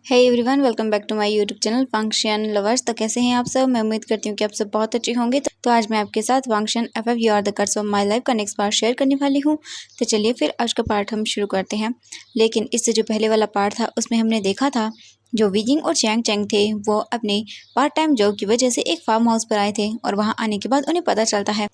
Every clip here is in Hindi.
Hey everyone, welcome back to my YouTube channel function lovers. तो कैसे हैं आप सब? मैं उम्मीद करती हूँ कि आप सब बहुत अच्छे होंगे। तो आज मैं आपके साथ function F you are the curse of my life का नेक्स्ट पार्ट शेयर करने वाली हूँ। तो चलिए फिर आज का पार्ट हम शुरू करते हैं। लेकिन इससे जो पहले वाला पार्ट था उसमें हमने देखा था जो वीजिंग और चैंग चैंग थे वो अपने पार्ट टाइम जॉब की वजह से एक फार्म हाउस पर आए थे और वहाँ आने के बाद उन्हें पता चलता है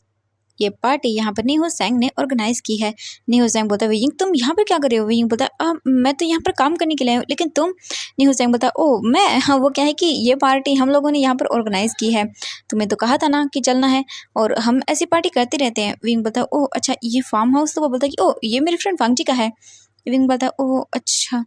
ये पार्टी यहाँ पर नीहो सैंग ने ऑर्गेनाइज की है। नीहो सैंग बोलता है वीजिंग तुम यहाँ पर क्या कर रहे हो? वीजिंग बोलता है मैं तो यहाँ पर काम करने के लिए हूँ, लेकिन तुम? नीहो सैंग बोलता है ओह मैं, हाँ वो क्या है कि ये पार्टी हम लोगों ने यहाँ पर ऑर्गेनाइज की है, तुम्हें तो कहा था ना कि चलना है और हम ऐसी पार्टी करते रहते हैं। वीजिंग बोलता है ओह अच्छा ये फार्म हाउस, तो वो बोलता है कि ओह ये मेरे फ्रेंड फांगजी का है। विंग बोलता है ओह अच्छा।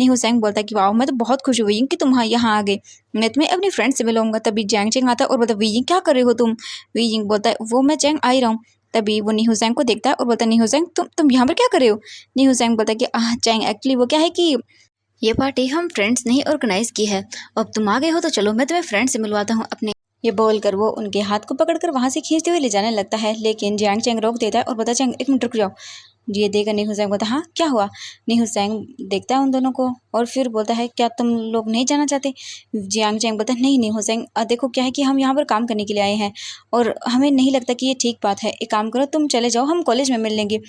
नीहू सैंग बोलता है कि वाह मैं तो बहुत खुश हुई कि तुम यहाँ आ गए, मैं तुम्हें अपनी फ्रेंड से मिलूंगा। तभी जैंग चैंग आता है और बोलता है वीजिंग क्या कर रहे हो तुम? वीजिंग बोलता है वो मैं चैंग आ ही रहा हूँ। तभी वो नीहू सैंग को देखता है और बोलता है नीहू सैंग तुम यहाँ पर क्या कर रहे हो? नीहू सैंग बोलता है कि चैंग एक्चुअली वो क्या है कि ये पार्टी हम फ्रेंड्स ने ही ऑर्गेनाइज की है, अब तुम आ गए हो तो चलो मैं तुम्हें फ्रेंड से मिलवाता हूँ अपने। ये बोलकर वो उनके हाथ को पकड़कर वहां से खींचते हुए ले जाने लगता है, लेकिन जैंग चैंग रोक देता है और बोलता है चैंग एक मिनट रुक जाओ। ये देखकर नीहू सैंग बोलता है हाँ क्या हुआ? नीहू सैंग देखता है उन दोनों को और फिर बोलता है क्या तुम लोग नहीं जाना चाहते? जियांग चैंग बोलता है नहीं नीहू सैंग देखो क्या है कि हम यहाँ पर काम करने के लिए आए हैं और हमें नहीं लगता कि ये ठीक बात है, एक काम करो तुम चले जाओ, हम कॉलेज में मिल लेंगे।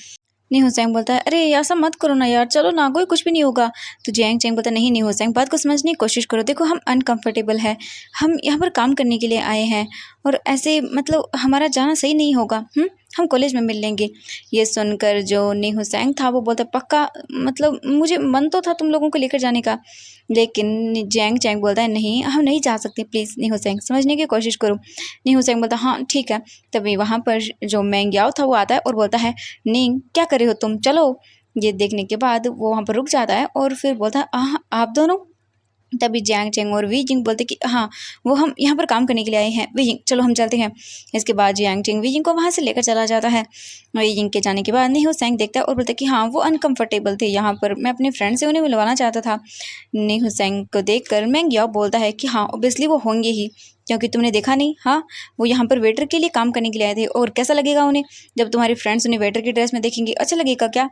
नीहू सैंग बोलता है अरे ऐसा मत करो ना यार, चलो ना कोई कुछ भी नहीं होगा। तो जियांग चैंग बोलता है नहीं नीहू सैंग बात को समझने की कोशिश करो, देखो हम अनकंफर्टेबल है, हम यहाँ पर काम करने के लिए आए हैं और ऐसे मतलब हमारा जाना सही नहीं होगा। हम कॉलेज में मिल लेंगे। ये सुनकर जो नीहू सैंग था वो बोलता पक्का, मतलब मुझे मन तो था तुम लोगों को लेकर जाने का, लेकिन जियांग चैंग बोलता है नहीं हम नहीं जा सकते, प्लीज़ नीहू सैंग समझने की कोशिश करो। नीहू सैंग बोलता हाँ ठीक है। तभी वहाँ पर जो मैंग याओ था वो आता है और बोलता है नींग क्या कर रहे हो तुम, चलो। ये देखने के बाद वो वहाँ पर रुक जाता है और फिर बोलता है आप दोनों? तभी जियांग चैंग और वी जिंग बोलते कि हाँ वो हम यहाँ पर काम करने के लिए आए हैं, वी जिंग चलो हम चलते हैं। इसके बाद जियांग चैंग वी जिंग को वहाँ से लेकर चला जाता है। वी जिंग के जाने के बाद नीहू सैंग देखता है और बोलता है कि हाँ वो अनकंफर्टेबल थे यहाँ पर, मैं अपने फ्रेंड से उन्हें मिलवाना चाहता था। नीहू सैंग को देख कर मैंग याओ बोलता है कि हाँ ऑब्वियसली वो होंगे ही, क्योंकि तुमने देखा नहीं, हाँ वो यहाँ पर वेटर के लिए काम करने के लिए आए थे और कैसा लगेगा उन्हें जब तुम्हारे फ्रेंड्स उन्हें वेटर की ड्रेस में देखेंगे, अच्छा लगेगा क्या?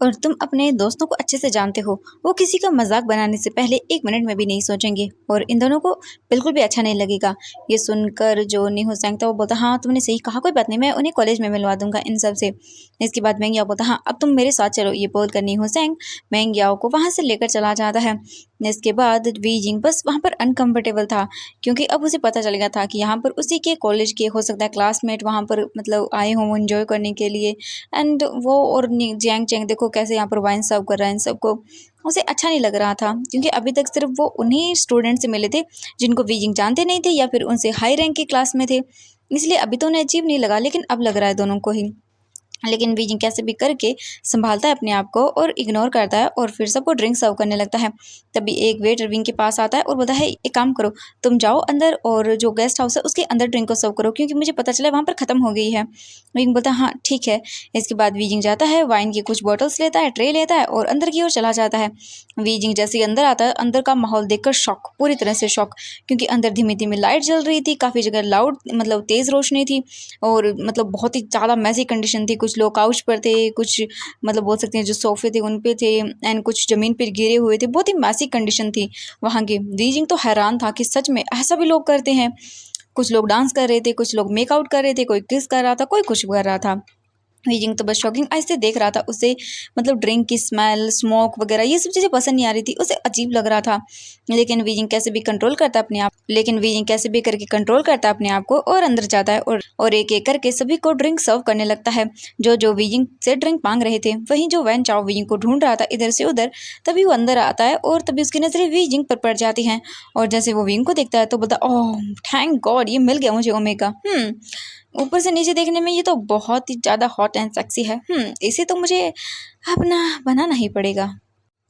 और तुम अपने दोस्तों को अच्छे से जानते हो, वो किसी का मजाक बनाने से पहले एक मिनट में भी नहीं सोचेंगे और इन दोनों को बिल्कुल भी अच्छा नहीं लगेगा। ये सुनकर जो नीहू सैंग था वो बोलता हाँ तुमने सही कहा, कोई बात नहीं मैं उन्हें कॉलेज में मिलवा दूंगा इन सब से। इसके बाद मैंग याओ बोलता हाँ अब तुम मेरे साथ चलो। ये बोलकर नीहू सैंग मैंग याओ को वहाँ से लेकर चला जाता है। इसके बाद वी जिंग बस वहाँ पर अनकंफर्टेबल था, क्योंकि अब उसे पता चल गया था कि यहाँ पर उसी के कॉलेज के हो सकता है क्लासमेट वहाँ पर मतलब आए हों एंजॉय करने के लिए। एंड वो और जियांग चैंग देखो कैसे यहाँ पर वाइन सर्व कर रहा है इन सबको, उसे अच्छा नहीं लग रहा था, क्योंकि अभी तक सिर्फ वो उन्हीं स्टूडेंट से मिले थे जिनको वीजिंग जानते नहीं थे या फिर उनसे हाई रैंक की क्लास में थे, इसलिए अभी तो उन्हें अजीब नहीं लगा, लेकिन अब लग रहा है दोनों को ही। लेकिन बीजिंग कैसे भी करके संभालता है अपने आप को और इग्नोर करता है और फिर सबको ड्रिंक सर्व करने लगता है। तभी एक वेटर विंग के पास आता है और बोलता है एक काम करो तुम जाओ अंदर और जो गेस्ट हाउस है उसके अंदर ड्रिंक को सर्व करो, क्योंकि मुझे पता चला वहाँ पर ख़त्म हो गई है। विंग बोलता है हाँ ठीक है। इसके बाद वीजिंग जाता है, वाइन की कुछ बॉटल्स लेता है, ट्रे लेता है और अंदर की ओर चला जाता है। वीजिंग जैसे ही अंदर आता है अंदर का माहौल देखकर शॉक, पूरी तरह से शॉक, क्योंकि अंदर धीमी धीमी लाइट जल रही थी, काफ़ी जगह लाउड मतलब तेज़ रोशनी थी और मतलब बहुत ही ज़्यादा मैसी कंडीशन थी। कुछ लोग काउच पर थे, कुछ मतलब बोल सकते हैं जो सोफे थे उन पे थे एंड कुछ ज़मीन पर गिरे हुए थे, बहुत ही मैसी कंडीशन थी वहाँ की। वीजिंग तो हैरान था कि सच में ऐसा भी लोग करते हैं। कुछ लोग डांस कर रहे थे, कुछ लोग मेकआउट कर रहे थे, कोई किस कर रहा था, कोई कुछ कर रहा था। वीजिंग तो बस शॉकिंग ऐसे देख रहा था, उसे मतलब ड्रिंक की स्मेल, स्मोक वगैरह ये सब चीज़ें पसंद नहीं आ रही थी, उसे अजीब लग रहा था। लेकिन वीजिंग कैसे भी कंट्रोल करता अपने आप, लेकिन वीजिंग कैसे भी करके कंट्रोल करता अपने आप को और अंदर जाता है और एक एक करके सभी को ड्रिंक सर्व करने लगता है जो जो वीजिंग से ड्रिंक मांग रहे थे। वहीं जो वैन चाओ वीजिंग को ढूंढ रहा था इधर से उधर, तभी वो अंदर आता है और तभी उसकी नजरें वीजिंग पर पड़ जाती हैं और जैसे वो वीजिंग को देखता है तो बोलता ओह थैंक गॉड ये मिल गया मुझे ओमेगा। ऊपर से नीचे देखने में ये तो बहुत ही ज़्यादा हॉट एंड सेक्सी है। इसे तो मुझे अपना बनाना ही पड़ेगा।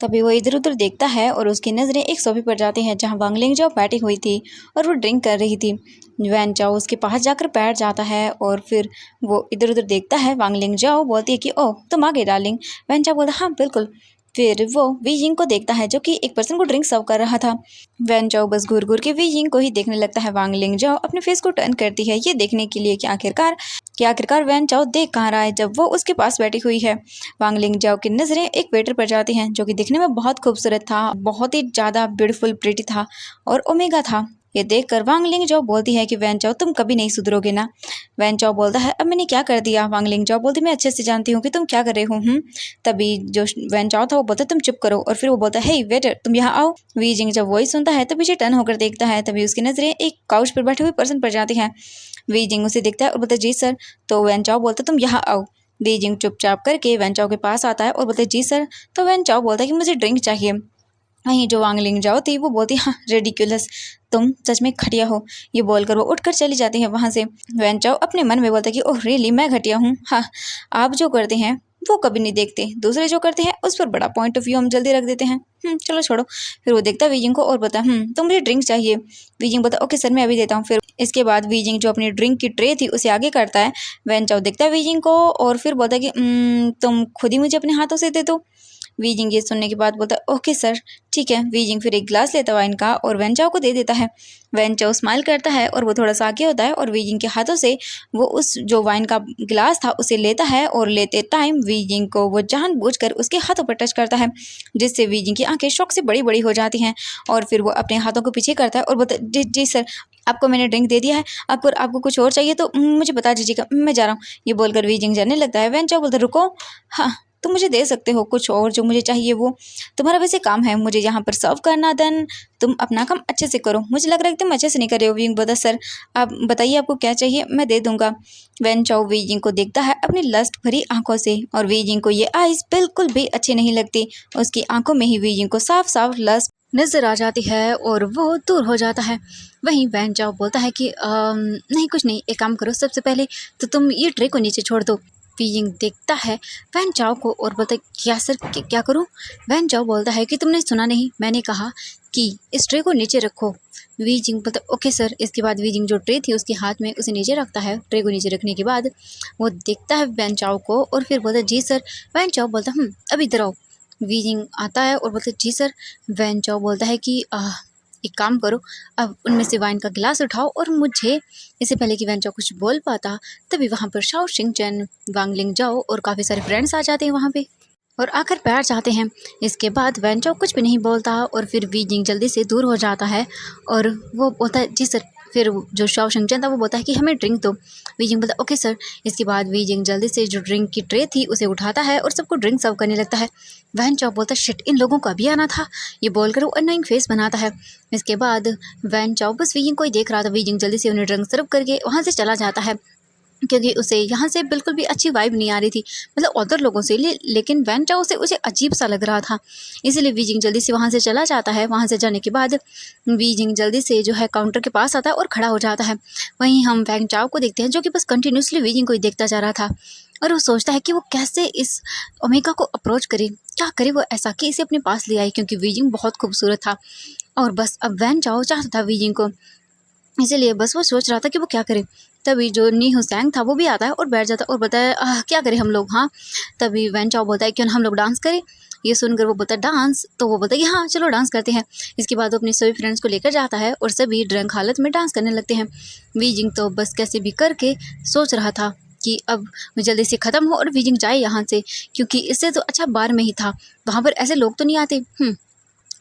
तभी वो इधर उधर देखता है और उसकी नज़रें एक सोफे पर जाती हैं जहाँ वांग लिंगजाओ बैठी हुई थी और वो ड्रिंक कर रही थी। वैन चाओ उसके पास जाकर बैठ जाता है और फिर वो इधर उधर देखता है। वांग लिंगजाओ बोलती है कि ओह तुम आ गए डार्लिंग। वैन चाओ बोलता हाँ बिल्कुल। फिर वो वी यिंग को देखता है जो कि एक पर्सन को ड्रिंक सर्व कर रहा था। वैन चाओ बस घूर घूर के वी यिंग को ही देखने लगता है। वांग लिंगजाओ अपने फेस को टर्न करती है ये देखने के लिए कि आखिरकार कि आखिरकार वैन चाओ देख कहाँ रहा है जब वो उसके पास बैठी हुई है। वांग लिंग जाओ की नजरें एक वेटर पर जाती हैं जो कि दिखने में बहुत खूबसूरत था, बहुत ही ज़्यादा ब्यूटीफुल प्रिटी था और ओमेगा था। ये देखकर वांग लिंग जाओ बोलती है कि वैन चाओ तुम कभी नहीं सुधरोगे ना। वैन चाओ बोलता है अब मैंने क्या कर दिया। वांग लिंग जाओ बोलती मैं अच्छे से जानती हूँ कि तुम क्या कर रहे हो। तभी जो वैन चाओ था वो बोलता तुम चुप करो और फिर वो बोलता है हे वेटर तुम यहाँ आओ। वी जिंग जब वही सुनता है तो पीछे टर्न होकर देखता है, तभी उसकी नजरें एक काउच पर बैठे हुए पर्सन पर जाती हैं। वी जिंग उसे देखता है और बोलता है जी सर। तो वैन चाओ बोलता तुम यहाँ आओ। वी जिंग चुपचाप करके वैन चाओ के पास आता है और बोलता है जी सर। तो वैन चाओ बोलता है कि मुझे ड्रिंक चाहिए। वहीं जो वांग लिंग जाओ थी वो बोलती हाँ रेडिकुलस, तुम सच में घटिया हो। ये बोलकर वो उठकर चली जाती है वहां से। वैन चाओ अपने मन में बोलता कि ओह रियली मैं घटिया हूँ। हाँ आप जो करते हैं वो कभी नहीं देखते, दूसरे जो करते हैं उस पर बड़ा पॉइंट ऑफ व्यू हम जल्दी रख देते हैं। चलो छोड़ो। फिर वो देखता वीजिंग को और बोलता तो मुझे ड्रिंक चाहिए। वीजिंग बोलता ओके सर मैं अभी देता हूँ। फिर इसके बाद वीजिंग जो अपनी ड्रिंक की ट्रे थी उसे आगे करता है। वैन चाओ देखता है वीजिंग को और फिर बोलता है कि तुम खुद ही मुझे अपने हाथों से दे दो। वीजिंग ये सुनने के बाद बोलता है ओके सर ठीक है। वीजिंग फिर एक गिलास लेता है वाइन का और वैन चाओ को दे देता है। वैन चाओ स्माइल करता है और वो थोड़ा सा आगे होता है और वीजिंग के हाथों से वो उस जो वाइन का गिलास था उसे लेता है और लेते टाइम वीजिंग को वो जानबूझकर उसके हाथों पर टच करता है, जिससे वीजिंग की आंखें शौक से बड़ी बड़ी हो जाती हैं। और फिर वो अपने हाथों को पीछे करता है और बोलता है जी सर आपको मैंने ड्रिंक दे दिया है, आपको कुछ और चाहिए तो मुझे बता दीजिएगा मैं जा रहा हूँ। ये बोलकर वीजिंग जाने लगता है। वैन चाओ बोलता रुको, हाँ तुम मुझे दे सकते हो कुछ और जो मुझे चाहिए वो तुम्हारा वैसे काम है मुझे यहाँ पर सर्व करना, देन तुम अपना काम अच्छे से करो। मुझे लग रहा है कि तुम अच्छे से नहीं कर रहे हो। वीजिंग बोलता सर आप बताइए आपको क्या चाहिए मैं दे दूंगा। वैन चाओ वीजिंग को देखता है अपनी लस्ट भरी आंखों से और वीजिंग को ये आइज बिल्कुल भी अच्छी नहीं लगती। उसकी आंखों में ही वीजिंग को साफ साफ लस्ट नजर आ जाती है और वो दूर हो जाता है। वहीं वैन चाओ बोलता है कि नहीं कुछ नहीं, एक काम करो सबसे पहले तो तुम ये ट्रे को नीचे छोड़ दो। वीजिंग देखता है वैन चाओ को और बोलता है क्या सर क्या करूं। वैन चाओ बोलता है कि तुमने सुना नहीं, मैंने कहा कि इस ट्रे को नीचे रखो। वीजिंग बोलता ओके सर। इसके बाद वीजिंग जो ट्रे थी उसके हाथ में उसे नीचे रखता है। ट्रे को नीचे रखने के बाद वो देखता है वैन चाओ को और फिर बोलता है जी सर। वैन चाओ बोलता अब इधर आओ। वीजिंग आता है और बोलता है जी सर। वैन चाओ बोलता है कि एक काम करो अब उनमें से वाइन का गिलास उठाओ और मुझे। इससे पहले कि वैन चाओ कुछ बोल पाता तभी वहाँ पर शाओ शिंगचन, वांग लिंग जाओ और काफ़ी सारे फ्रेंड्स आ जाते हैं वहाँ पे और आकर बैठ जाते हैं। इसके बाद वैन चाओ कुछ भी नहीं बोलता और फिर वीजिंग जल्दी से दूर हो जाता है और वो बोलता है जी सर। फिर जो शाओ शिंगचन था वो बोलता है कि हमें ड्रिंक दो। वीजिंग बोलता ओके सर। इसके बाद वीजिंग जल्दी से जो ड्रिंक की ट्रे थी उसे उठाता है और सबको ड्रिंक सर्व करने लगता है। वैन चाओ बोलता शिट इन लोगों को अभी आना था। ये बोलकर वो अनोइंग फेस बनाता है। इसके बाद वैन चाओ बस वीजिंग को ही देख रहा था। वीजिंग जल्दी से उन्हें ड्रिंक सर्व करके वहाँ से चला जाता है क्योंकि उसे यहाँ से बिल्कुल भी अच्छी वाइब नहीं आ रही थी, मतलब अदर लोगों से लेकिन वैन चाओ से उसे अजीब सा लग रहा था। इसीलिए वीजिंग जल्दी से वहाँ से चला जाता है। वहाँ से जाने के बाद वीजिंग जल्दी से जो है काउंटर के पास आता है और खड़ा हो जाता है। वहीं हम वैन चाओ को देखते हैं जो कि बस कंटिन्यूसली वीजिंग को ही देखता जा रहा था और वो सोचता है कि वो कैसे इस ओमेगा को अप्रोच करे, क्या करे वो ऐसा कि इसे अपने पास ले आए, क्योंकि वीजिंग बहुत खूबसूरत था और बस अब वैन चाओ चाहता था वीजिंग को, इसीलिए बस वो सोच रहा था कि वो क्या करे। तभी जो नी हुसैन था वो भी आता है और बैठ जाता है और बताया क्या करें हम लोग। हाँ तभी वैन चाओ बोलता है क्यों हम लोग डांस करें। ये सुनकर वो बोलता है डांस, तो वो बोलता है कि हाँ चलो डांस करते हैं। इसके बाद वो अपने सभी फ्रेंड्स को लेकर जाता है और सभी ड्रंक हालत में डांस करने लगते हैं। वीजिंग तो बस कैसे भी करके सोच रहा था कि अब जल्दी से ख़त्म हो और वीजिंग जाए यहाँ से, क्योंकि इससे तो अच्छा बार में ही था, वहाँ पर ऐसे लोग तो नहीं आते।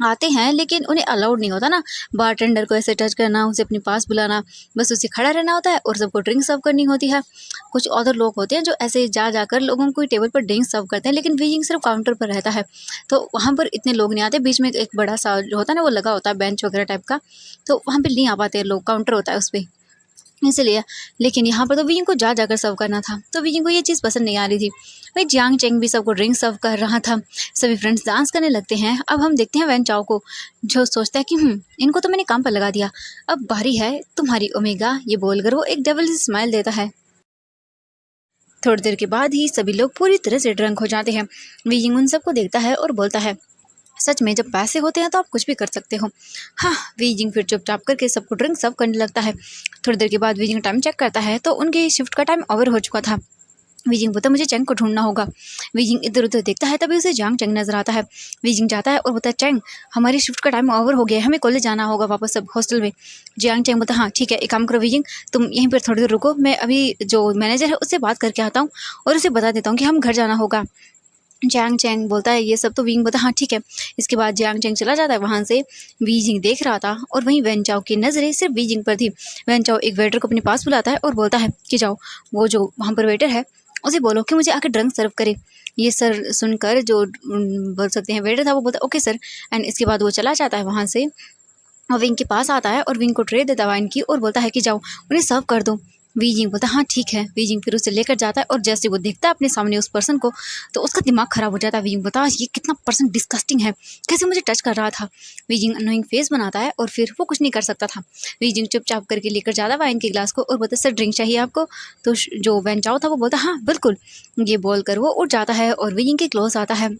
आते हैं लेकिन उन्हें अलाउड नहीं होता ना बारटेंडर को ऐसे टच करना, उसे अपने पास बुलाना, बस उसे खड़ा रहना होता है और सबको ड्रिंक सर्व करनी होती है। कुछ अदर लोग होते हैं जो ऐसे जा जाकर लोगों को टेबल पर ड्रिंक सर्व करते हैं, लेकिन वीजिंग सिर्फ काउंटर पर रहता है तो वहाँ पर इतने लोग नहीं आते। बीच में एक बड़ा सा जो होता है ना वो लगा होता है बेंच वगैरह टाइप का, तो वहाँ पर नहीं आ पाते लोग, काउंटर होता है उस पर इसलिए। लेकिन यहाँ पर तो वीजिंग को जा जाकर सर्व करना था, तो वीजिंग को ये चीज़ पसंद नहीं आ रही थी। भाई जियांग चेंग भी सबको ड्रिंक सर्व कर रहा था, सभी फ्रेंड्स डांस करने लगते हैं। अब हम देखते हैं वैन चाओ को जो सोचता है कि इनको तो मैंने काम पर लगा दिया, अब बारी है तुम्हारी ओमेगा। ये बोलकर वो एक डबल स्माइल देता है। थोड़ी देर के बाद ही सभी लोग पूरी तरह से ड्रंक हो जाते हैं। वीजिंग उन सबको देखता है और बोलता है सच में जब पैसे होते हैं तो आप कुछ भी कर सकते हो। हाँ वीजिंग फिर चुपचाप करके सबको ड्रिंक सर्व करने लगता है। थोड़ी देर के बाद वीजिंग टाइम चेक करता है तो उनकी शिफ्ट का टाइम ओवर हो चुका था। वीजिंग बोलता है मुझे चैंग को ढूंढना होगा। वीजिंग इधर उधर देखता है, तभी उसे जांग चैंग नजर आता है। वीजिंग जाता है और बोलता है चैंग हमारी शिफ्ट का टाइम ओवर हो गया है, हमें कॉलेज जाना होगा वापस सब हॉस्टल में। जियांग चैंग बोलता है हाँ ठीक है, एक काम करो वीजिंग, तुम यहीं पर थोड़ी देर रुको, मैं अभी जो मैनेजर है उससे बात करके आता हूँ और उसे बता देता हूँ कि हम घर जाना होगा। जियांग चैंग बोलता है ये सब, तो वीजिंग बोलता है हाँ ठीक है। इसके बाद जियांग चैंग चला जाता है वहाँ से। वीजिंग देख रहा था और वहीं वैन चाओ की नज़रें सिर्फ वीजिंग पर थी। वैन चाओ एक वेटर को अपने पास बुलाता है और बोलता है कि जाओ वो जो वहाँ पर वेटर है उसे बोलो कि मुझे आकर ड्रिंक सर्व करे। ये सर सुनकर जो बोल सकते हैं वेटर था वो बोलता है ओके सर। एंड इसके बाद वो चला जाता है वहाँ से और विंग के पास आता है और विंग को ट्रे देता है वाइन की और बोलता है कि जाओ उन्हें सर्व कर दो। वीजिंग बोलता है हाँ ठीक है। वीजिंग फिर उसे लेकर जाता है और जैसे वो देखता है अपने सामने उस पर्सन को तो उसका दिमाग खराब हो जाता है। वीजिंग बोलता है ये कितना पर्सन डिस्गस्टिंग है, कैसे मुझे टच कर रहा था। वीजिंग अनोइंग फेस बनाता है और फिर वो कुछ नहीं कर सकता था। वीजिंग चुपचाप करके लेकर जाता है वाइन के गिलास को और बोलता है सर ड्रिंक चाहिए आपको। तो जो वैन चाओ था वो बोलता है हाँ बिल्कुल। ये बोलकर वो उठ जाता है और वीजिंग के क्लोज आता है।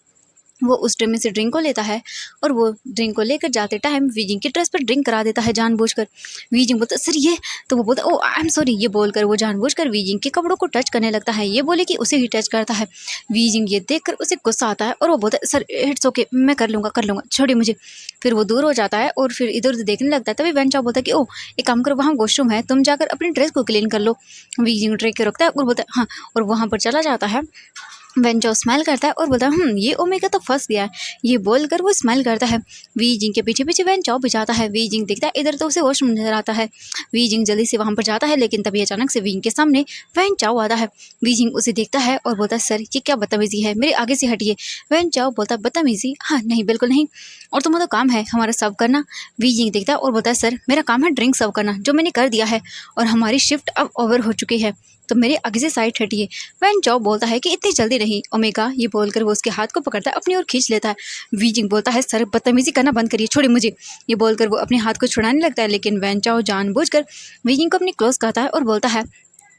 वो उस ट्रे में से ड्रिंक को लेता है और वो ड्रिंक को लेकर जाते टाइम वीजिंग की ड्रेस पर ड्रिंक करा देता है जानबूझकर। वीजिंग बोलता सर ये, तो वो बोलता ओ आई एम सॉरी। ये बोलकर वो जानबूझकर वीजिंग के कपड़ों को टच करने लगता है, ये बोले कि उसे ही टच करता है। वीजिंग ये देखकर उसे गुस्सा आता है और वो बोलता है सर इट्स ओके, मैं कर लूँगा, छोड़िए मुझे। फिर वो दूर हो जाता है और फिर इधर उधर देखने लगता है। तभी वैन चाओ बोलता है कि ओ एक काम करो, वहाँ वॉशरूम है, तुम जाकर अपनी ड्रेस को क्लीन कर लो। वीजिंग ड्रेस के रखता है और बोलता है हाँ, और वहाँ पर चला जाता है। वैन चाओ स्माइल करता है और बोलता है ये ओमेगा तो फंस गया है। ये बोलकर वो स्माइल करता है। वीजिंग के पीछे पीछे वैन चाओ भी जाता है। वीजिंग देखता है इधर तो उसे वॉशरूम नजर आता है। वीजिंग जल्दी से वहाँ पर जाता है लेकिन तभी अचानक से वीजिंग के सामने वैन चाओ आता है। वीजिंग उसे देखता है और बोलता है सर ये क्या बदतमीजी है, मेरे आगे से हटिए। वैन चाओ बोलता है बदतमीजी, हाँ नहीं बिल्कुल नहीं, और तुम्हारा तो काम है हमारा सर्व करना। वीजिंग देखता है और बोलता है सर मेरा काम है ड्रिंक सर्व करना, जो मैंने कर दिया है और हमारी शिफ्ट अब ओवर हो चुकी है, तो मेरे आगे से साइड हटिए। वैन चाओ बोलता है कि इतनी जल्दी नहीं ओमेगा। ये बोलकर वो उसके हाथ को पकड़ता है, अपनी ओर खींच लेता है। वीजिंग बोलता है सर बदतमीजी करना बंद करिए, छोड़िए मुझे। ये बोलकर वो अपने हाथ को छुड़ाने लगता है लेकिन वैन चाओ जानबूझकर वीजिंग को अपनी क्लोज करता है और बोलता है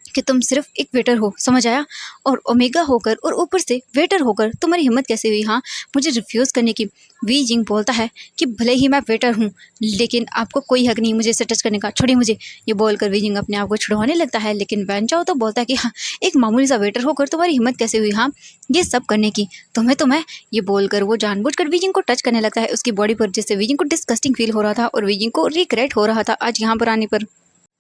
कि तुम सिर्फ एक वेटर हो, समझ आया, और ओमेगा होकर और ऊपर से वेटर होकर तुम्हारी हिम्मत कैसे हुई हाँ मुझे रिफ्यूज़ करने की। वीजिंग बोलता है कि भले ही मैं वेटर हूँ लेकिन आपको कोई हक नहीं मुझे इसे टच करने का, छोड़िए मुझे। ये बोलकर वीजिंग अपने आप को छुड़वाने लगता है लेकिन वैन चाओ तो बोलता है कि हाँ एक मामूली सा वेटर होकर तुम्हारी हिम्मत कैसे हुई हाँ ये सब करने की, तुम्हें तो मैं। ये बोलकर वो जानबूझकर वीजिंग को टच करने लगता है उसकी बॉडी पर, जिससे वीजिंग को डिस्गस्टिंग फील हो रहा था और वीजिंग को रिग्रेट हो रहा था आज यहाँ पर आने पर।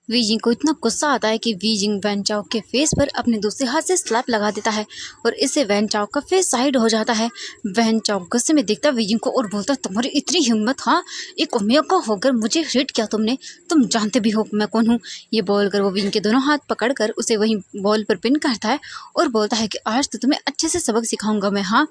वीजिंग को इतना गुस्सा आता है कि वीजिंग वैन चाओ के फेस पर अपने दूसरे हाथ से स्लैप लगा देता है और इससे वैन चाओ का फेस साइड हो जाता है। वैन चाओ गुस्से में देखता है वीजिंग को और बोलता है तुम्हारी इतनी हिम्मत हाँ, एक ओमेगा होकर मुझे हिट किया तुमने, तुम जानते भी हो मैं कौन हूँ। ये बोलकर वो वीजिंग के दोनों हाथ पकड़कर उसे वहीं बॉल पर पिन करता है और बोलता है कि आज तो तुम्हें अच्छे से सबक सिखाऊंगा मैं हाँ।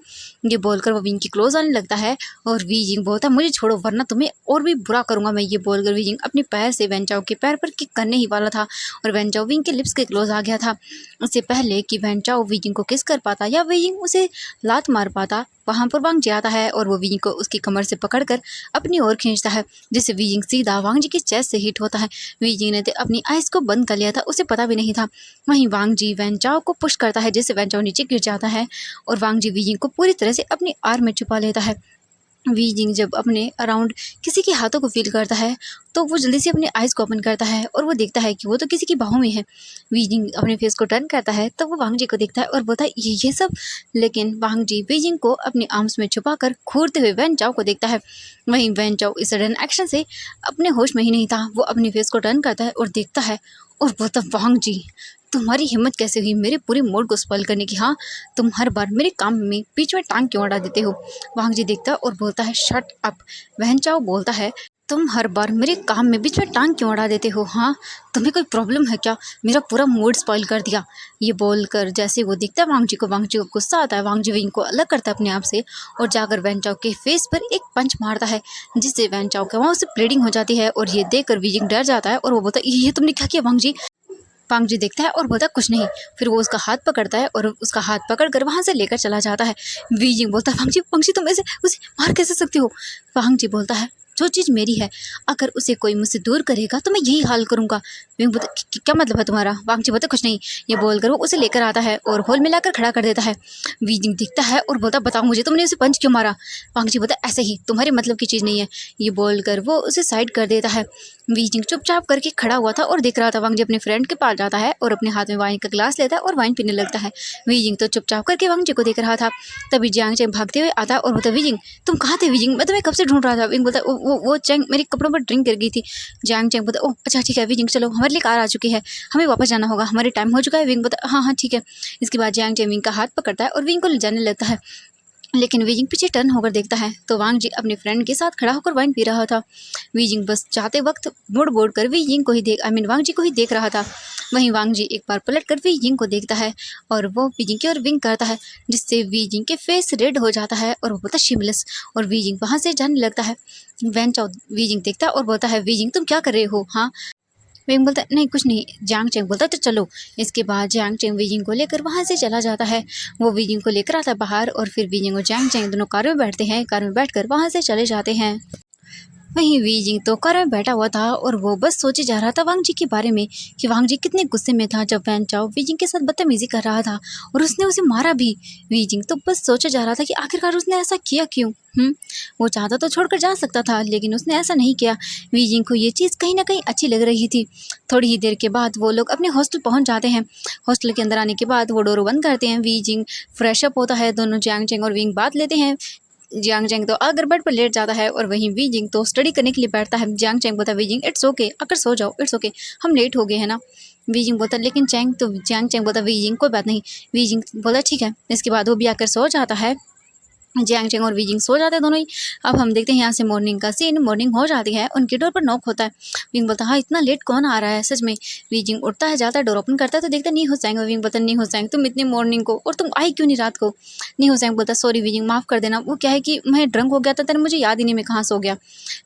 ये बोलकर वो विंग की क्लोज आने लगता है और वीजिंग बोलता है मुझे छोड़ो वरना तुम्हें और भी बुरा करूंगा मैं। ये बोलकर वीजिंग अपने पैर से वैन चाओ के पैर पर किक करने ही वाला था और वैन चाओ विंग के लिप्स के क्लोज आ गया था। उससे पहले कि वैन चाओ वीजिंग को किस कर पाता या वीजिंग उसे लात मार पाता, वहां पर वांग जी आता है और वो वीजिंग को उसकी कमर से पकड़कर अपनी ओर खींचता है, जिससे वीजिंग सीधा वांग जी की चेस्ट से हिट होता है। वीजिंग ने अपनी आइज को बंद कर लिया था, उसे पता भी नहीं था। वहीं वांग जी वैन चाओ को पुश करता है जिससे वैन चाओ नीचे गिर जाता है और वांग जी वीजिंग को पूरी तरह से अपनी आर्म में छुपा लेता है। वीजिंग जब अपने अराउंड किसी के हाथों को फील करता है तो वो जल्दी से अपनी आइज़ को ओपन करता है और वो देखता है कि वो तो किसी की बाहों में है। वीजिंग अपने फेस को टर्न करता है तो वो वांग जी को देखता है और बोलता है ये सब, लेकिन वांग जी वीजिंग को अपनी आर्म्स में छुपाकर घूरते हुए वैन चाओ को देखता है। वहीं वैन चाओ इस सडन एक्शन से अपने होश में ही नहीं था, वो अपने फेस को टर्न करता है और देखता है और बोलता वांग जी तुम्हारी हिम्मत कैसे हुई मेरे पूरे मूड को स्पॉइल करने की हाँ, तुम हर बार मेरे काम में बीच में टांग क्यों अड़ा देते हो। वांग जी देखता है और बोलता है शट अप। वैन चाओ बोलता है तुम हर बार मेरे काम में बीच में टांग क्यों अड़ा देते हो हाँ, तुम्हें कोई प्रॉब्लम है क्या, मेरा पूरा मूड स्पॉइल कर दिया। ये बोलकर जैसे वो देखता है वांग जी को गुस्सा आता है। वांग जी विंग को अलग करता है अपने आप से और जाकर वैन चाओ के फेस पर एक पंच मारता है जिससे वैन चाओ के वहाँ से ब्लीडिंग हो जाती है और ये देखकर वीजिंग डर जाता है और वो बोलता है ये तुमने क्या किया वांग जी। वांग जी देखता है और बोलता है कुछ नहीं। फिर वो उसका हाथ पकड़ता है और उसका हाथ पकड़कर वहाँ से लेकर चला जाता है। वीजिंग बोलता है वांग जी तुम ऐसे उसे मार कैसे सकती हो। वांग जी बोलता है जो चीज़ मेरी है अगर उसे कोई मुझसे दूर करेगा तो मैं यही हाल करूँगा। विंग बोलता क्या मतलब है तुम्हारा? वांगची बोलता कुछ नहीं। ये बोलकर वो उसे लेकर आता है और हॉल में लाकर खड़ा कर देता है। वीजिंग दिखता है और बोलता बताओ मुझे तुमने उसे पंच क्यों मारा? वांगची बोलता ऐसे ही, तुम्हारे मतलब की चीज़ नहीं है। ये बोलकर वो उसे साइड कर देता है। वीजिंग चुपचाप करके खड़ा हुआ था और देख रहा था। वांगजी अपने फ्रेंड के पास जाता है और अपने हाथ में वाइन का ग्लास लेता है और वाइन पीने लगता है। वीजिंग तो चुपचाप करके वांगजी को देख रहा था। तभी जियांग चैंग भागते हुए आता और बोलता वीजिंग तुम कहाँ थे? वीजिंग मैं तुम्हें कब से ढूंढ रहा था। विंग बोलता वो चैंग मेरे कपड़ों पर ड्रिंक गिर गई थी। जियांग चैंग बोलता ओह अच्छा ठीक है वीजिंग चलो हमारे लिए कार आ चुकी है, हमें वापस जाना होगा, हमारे टाइम हो चुका है। विंग बोलता हाँ हाँ ठीक है। इसके बाद जियांग चैंग विंग का हाथ पकड़ता है और विंग को ले जाने लगता है। लेकिन वीजिंग पीछे टर्न होकर देखता है तो वांग जी अपने फ्रेंड के साथ खड़ा होकर वाइन पी रहा था। वीजिंग बस जाते वक्त मुड़ कर वीजिंग को ही वांग जी को ही देख रहा था। वहीं वांग जी एक बार पलट कर वीजिंग को देखता है और वो वीजिंग की ओर विंक करता है, जिससे वीजिंग के फेस रेड हो जाता है और वो बोलता शिमलेस, और वीजिंग वहां से जाने लगता है। वैन चाओ वीजिंग देखता है और बोलता है वीजिंग तुम क्या कर रहे हो? हाँ। विंग बोलता नहीं कुछ नहीं। जियांग चैंग बोलता तो चलो। इसके बाद जियांग चैंग वीजिंग को लेकर वहाँ से चला जाता है। वो वीजिंग को लेकर आता है बाहर और फिर वीजिंग और जियांग चैंग दोनों कार में बैठते हैं। कार में बैठकर वहाँ से चले जाते हैं। वहीं वीजिंग तो कार में बैठा हुआ था और वो बस सोचे जा रहा था वांग जी के बारे में कि वांग जी कितने गुस्से में था जब वैन चाओ वीजिंग के साथ बदतमीजी कर रहा था और उसने उसे मारा भी। वीजिंग तो बस सोचे जा रहा था कि आखिरकार उसने ऐसा किया क्यों। वो चाहता तो छोड़कर जा सकता था लेकिन उसने ऐसा नहीं किया। वीजिंग को ये चीज़ कहीं ना कहीं अच्छी लग रही थी। थोड़ी ही देर के बाद वो लोग अपने हॉस्टल पहुंच जाते हैं। हॉस्टल के अंदर आने के बाद वो डोर बंद करते हैं। वीजिंग फ्रेश अप होता है, दोनों जियांग चैंग और विंग बात लेते हैं। जियांग चैंग तो आकर बेड पर लेट जाता है और वहीं वीजिंग तो स्टडी करने के लिए बैठता है। जियांग चैंग बोलता है वीजिंग इट्स ओके, आकर सो जाओ, इट्स ओके, हम लेट हो गए हैं ना। वीजिंग बोलता लेकिन चैंग तो जियांग चैंग बोलता वीजिंग कोई बात नहीं। वीजिंग बोलता ठीक है। इसके बाद वो भी आकर सो जाता है। जियांग चैंग और वीजिंग सो जाते हैं दोनों ही। अब हम देखते हैं यहाँ से मॉर्निंग का सीन। मॉर्निंग हो जाती है, उनकी डोर पर नॉक होता है। विंग बोलता हाँ इतना लेट कौन आ रहा है सच में। वीजिंग उठता है, जाता है, डोर ओपन करता है तो देखता नहीं हो जाएंगे। विंग बोलता नहीं हो जाएंगे, तुम इतनी मॉर्निंग को और तुम आई क्यों नहीं रात को? नहीं हो जाएंगे बोलता सॉरी विजिंग माफ़ कर देना, वो क्या है कि मैं ड्रंक हो गया था तेरे, मुझे याद ही नहीं मैं कहाँ सो गया।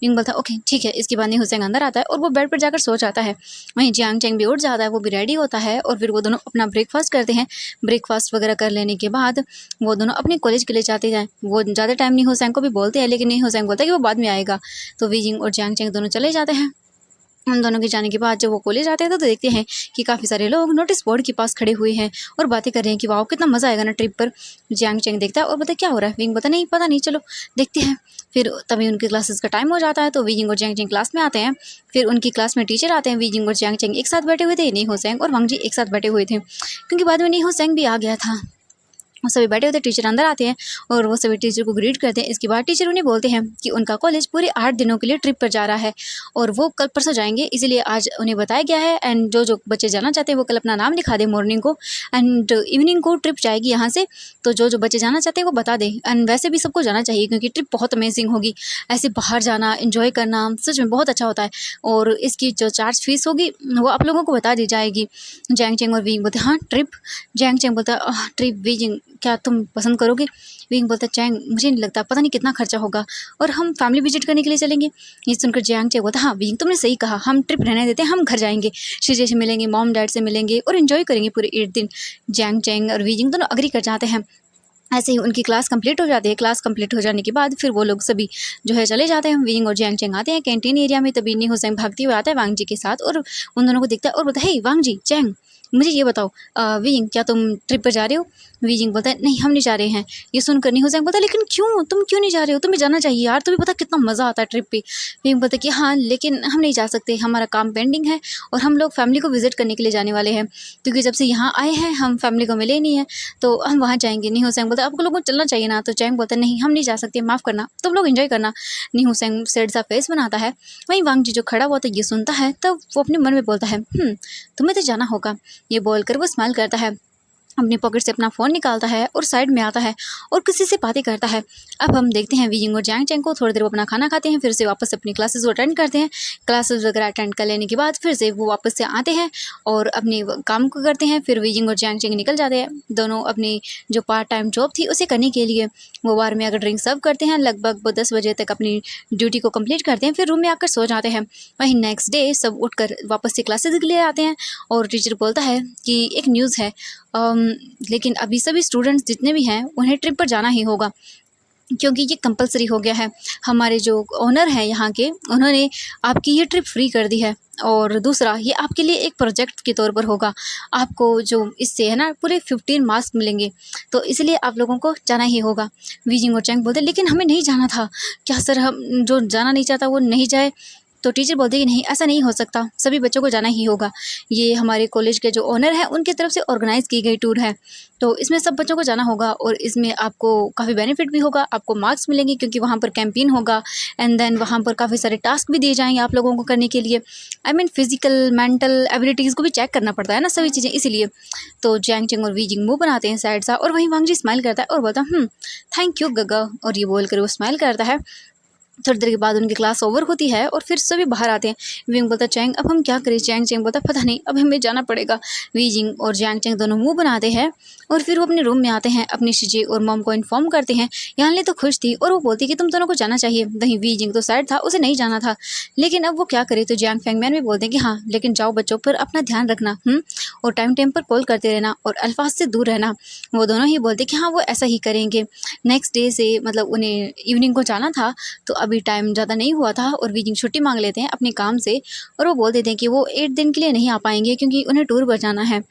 विंग बोलता ओके ठीक है। इसके बाद नहीं हो जाएंगे अंदर आता है और वो बेड पर जाकर सो जाता है। वहीं जियांग चैंग भी उठ जाता है, वो भी रेडी होता है और फिर वो दोनों अपना ब्रेकफास्ट करते हैं। ब्रेकफास्ट वगैरह कर लेने के बाद वो दोनों अपने कॉलेज के लिए जाते हैं। वो ज़्यादा टाइम नहीं हो सैंग को भी बोलते हैं लेकिन नहीं हो सैंग बोलता है कि वो बाद में आएगा। तो वीजिंग और जियांग चैंग दोनों चले जाते हैं। उन दोनों के जाने के बाद जब वो कॉलेज आते हैं तो देखते हैं कि काफ़ी सारे लोग नोटिस बोर्ड के पास खड़े हुए हैं और बातें कर रहे हैं कि वाह कितना मज़ा आएगा ना ट्रिप पर। जियांग चैंग देखता है और बोलता क्या हो रहा है? विंग बोलता नहीं पता नहीं, चलो देखते हैं। फिर तभी उनकी क्लासेस का टाइम हो जाता है तो वीजिंग और जियांग चैंग क्लास में आते हैं। फिर उनकी क्लास में टीचर आते हैं। वीजिंग और जियांग चैंग एक साथ बैठे हुए थे, नहीं हो सैंग और वांग जी एक साथ बैठे हुए थे क्योंकि बाद में नहीं हो सैंग भी आ गया था। वो सभी बैठे होते, टीचर अंदर आते हैं और वो सभी टीचर को ग्रीट करते हैं। इसके बाद टीचर उन्हें बोलते हैं कि उनका कॉलेज पूरे 8 दिनों के लिए ट्रिप पर जा रहा है और वो कल परसों जाएंगे, इसीलिए आज उन्हें बताया गया है। एंड जो जो बच्चे जाना चाहते हैं वो कल अपना नाम लिखा दें मॉर्निंग को, एंड इवनिंग को ट्रिप जाएगी यहाँ से। तो जो जो बच्चे जाना चाहते हैं वो बता दें। एंड वैसे भी सबको जाना चाहिए क्योंकि ट्रिप बहुत अमेजिंग होगी। ऐसे बाहर जाना, इन्जॉय करना सच में बहुत अच्छा होता है। और इसकी जो चार्ज फीस होगी वो आप लोगों को बता दी जाएगी। जियांग चैंग और विंग बोलते हाँ ट्रिप। जियांग चैंग बोलता ट्रिप विजिंग क्या तुम पसंद करोगे? विंग बोलता चैंग मुझे नहीं लगता, पता नहीं कितना खर्चा होगा और हम फैमिली विजिट करने के लिए चलेंगे। ये सुनकर जियांग चैंग बोलता हाँ विंग तुमने सही कहा, हम ट्रिप रहने देते हैं, हम घर जाएंगे, शीजे से मिलेंगे, मॉम डैड से मिलेंगे और इन्जॉय करेंगे पूरे 8 दिन। जियांग चैंग और विजिंग दोनों अग्री कर जाते हैं। ऐसे ही उनकी क्लास कंप्लीट हो जाती है। क्लास कंप्लीट हो जाने के बाद फिर वो लोग सभी जो है चले जाते हैं। विंग और जियांग चैंग आते हैं कैंटीन एरिया में, तभी नहीं हो सैंग भागती हुई आता है वांग जी के साथ और उन दोनों को देखता है और बोलता है हे वांग जी चैंग मुझे ये बताओ विंग क्या तुम ट्रिप पर जा रहे हो? विजिंग बोलता है नहीं हम नहीं जा रहे हैं। ये सुनकर नहीं हो सैंग बोलता लेकिन क्यों, तुम क्यों नहीं जा रहे हो? तुम्हें जाना चाहिए यार, तुम्हें पता कितना मज़ा आता है ट्रिप पे। विंग बोलता है कि हाँ लेकिन हम नहीं जा सकते, हमारा काम पेंडिंग है और हम लोग फैमिली को विजिट करने के लिए जाने वाले हैं क्योंकि जब से यहाँ आए हैं हम फैमिली को मिले नहीं है तो हम वहाँ जाएंगे। नहीं हो सैंग बोलता आपको लोगों को चलना चाहिए ना। तो चैंग बोलता है नहीं हम नहीं जा सकते, माफ़ करना, तुम लोग एंजॉय करना। नहीं हो सैंग सैड सा फेस बनाता है। वहीं वांग जी जो खड़ा हुआ था ये सुनता है तब वो अपने मन में बोलता है तुम्हें तो जाना होगा। ये बोलकर वो स्माइल करता है, अपनी पॉकेट से अपना फ़ोन निकालता है और साइड में आता है और किसी से बातें करता है। अब हम देखते हैं विजिंग और जियांग चैंग को। थोड़ी देर वो अपना खाना खाते हैं, फिर से वापस अपनी क्लासेस को अटेंड करते हैं। क्लासेस वगैरह अटेंड कर लेने के बाद फिर से वो वापस से आते हैं और अपने काम को करते हैं। फिर विजिंग और जियांग चैंग निकल जाते हैं दोनों अपनी जो पार्ट टाइम जॉब थी उसे करने के लिए। वो बार में आकर ड्रिंक सर्व करते हैं, लगभग वो 10 बजे तक अपनी ड्यूटी को कंप्लीट करते हैं, फिर रूम में आकर सो जाते हैं। वहीं नेक्स्ट डे सब उठकर वापस से क्लासेस के लिए आते हैं और टीचर बोलता है कि एक न्यूज़ है लेकिन अभी सभी स्टूडेंट्स जितने भी हैं उन्हें ट्रिप पर जाना ही होगा। क्योंकि ये कंपलसरी हो गया है। हमारे जो ओनर हैं यहाँ के, उन्होंने आपकी ये ट्रिप फ्री कर दी है। और दूसरा, ये आपके लिए एक प्रोजेक्ट के तौर पर होगा। आपको जो इससे है ना पूरे 15 मार्क्स मिलेंगे, तो इसलिए आप लोगों को जाना ही होगा। वीजिंग और चैंग बोलते लेकिन हमें नहीं जाना था। क्या सर, हम जो जाना नहीं चाहता वो नहीं जाए? तो टीचर बोलते कि नहीं, ऐसा नहीं हो सकता, सभी बच्चों को जाना ही होगा। ये हमारे कॉलेज के जो ओनर हैं उनकी तरफ से ऑर्गेनाइज़ की गई टूर है, तो इसमें सब बच्चों को जाना होगा और इसमें आपको काफ़ी बेनिफिट भी होगा। आपको मार्क्स मिलेंगे क्योंकि वहाँ पर कैंपेन होगा एंड देन वहाँ पर काफ़ी सारे टास्क भी दिए जाएंगे आप लोगों को करने के लिए। I mean physical mental abilities को भी चेक करना पड़ता है ना, सभी चीज़ें, इसीलिए। तो जैंग चेंग और वीजिंग मुँह बनाते हैं सैड सा, और वहीं वांगजी स्माइल करता है और बोलता है थैंक यू गगा, और ये बोल कर वो स्माइल करता है। थोड़ी देर के बाद उनकी क्लास ओवर होती है और फिर सभी बाहर आते हैं। विंग बोलता चैंग अब हम क्या करें? चैंग चैंग बोलता पता नहीं, अब हमें जाना पड़ेगा। वीजिंग और जैंग चैंग दोनों मुंह बनाते हैं और फिर वो अपने रूम में आते हैं, अपनी शिजी और मॉम को इन्फॉर्म करते हैं। यानली तो खुश थी और वो बोलती कि तुम दोनों को जाना चाहिए। वहीं वीजिंग तो सैड था, उसे नहीं जाना था, लेकिन अब वो क्या करे? तो जैंग फैंगमैन भी बोलते हैं कि हाँ लेकिन जाओ बच्चों, पर अपना ध्यान रखना और टाइम पर कॉल करते रहना और अल्फाज से दूर रहना। वो दोनों ही बोलते कि हाँ वो ऐसा ही करेंगे। नेक्स्ट डे से मतलब उन्हें इवनिंग को जाना था, तो अभी टाइम ज़्यादा नहीं हुआ था और वीजिंग छुट्टी मांग लेते हैं अपने काम से, और वो बोल देते हैं कि वो 8 दिन के लिए नहीं आ पाएंगे क्योंकि उन्हें टूर पर जाना है।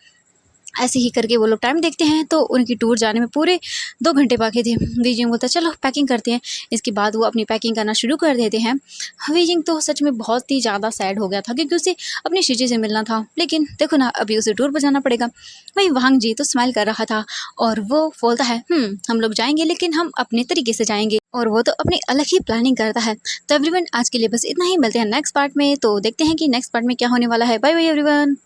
ऐसे ही करके वो लोग टाइम देखते हैं तो उनकी टूर जाने में पूरे 2 घंटे बाकी थे। वीजिंग बोलता है चलो पैकिंग करते हैं। इसके बाद वो अपनी पैकिंग करना शुरू कर देते हैं। वीजिंग तो सच में बहुत ही ज़्यादा सैड हो गया था क्योंकि उसे अपनी शिजी से मिलना था, लेकिन देखो ना अभी उसे टूर पर जाना पड़ेगा। वहीं वांग जी तो स्माइल कर रहा था और वो बोलता है हम लोग जाएंगे लेकिन हम अपने तरीके से जाएंगे, और वो तो अपनी अलग ही प्लानिंग करता है। तो एवरीवन आज के लिए बस इतना ही, मिलते हैं नेक्स्ट पार्ट में। तो देखते हैं कि नेक्स्ट पार्ट में क्या होने वाला है। Bye bye everyone.